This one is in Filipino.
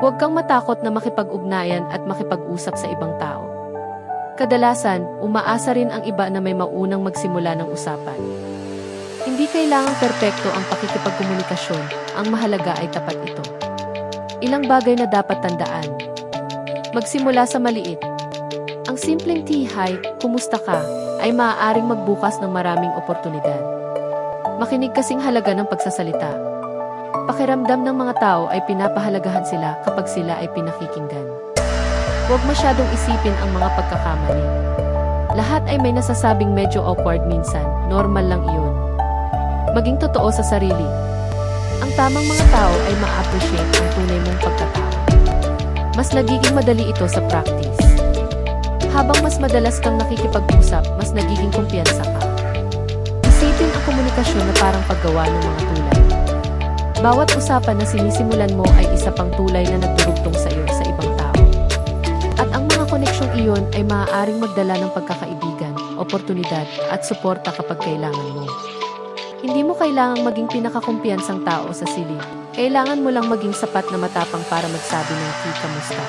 Huwag kang matakot na makipag-ugnayan at makipag-usap sa ibang tao. Kadalasan, umaasa rin ang iba na may maunang magsimula ng usapan. Hindi kailangang perpekto ang pakikipagkomunikasyon, ang mahalaga ay tapat ito. Ilang bagay na dapat tandaan. Magsimula sa maliit. Ang simpleng "Hi, kumusta ka?" ay maaaring magbukas ng maraming oportunidad. Makinig kasing halaga ng pagsasalita. Pakiramdam ng mga tao ay pinapahalagahan sila kapag sila ay pinakikinggan. Huwag masyadong isipin ang mga pagkakamali. Lahat ay may nasasabing medyo awkward minsan, normal lang iyon. Maging totoo sa sarili. Ang tamang mga tao ay ma-appreciate ang tunay mong pagkatao. Mas nagiging madali ito sa practice. Habang mas madalas kang nakikipag-usap, mas nagiging kumpiyansa ka. Isipin ang komunikasyon na parang paggawa ng mga tulay. Bawat usapan na sinisimulan mo ay isa pang tulay na nagdurugtong sa iyo sa ibang tao. At ang mga koneksyong iyon ay maaaring magdala ng pagkakaibigan, oportunidad, at suporta kapag kailangan mo. Hindi mo kailangang maging pinakakumpiyansang tao sa silid. Kailangan mo lang maging sapat na matapang para magsabi ng "Kamusta?"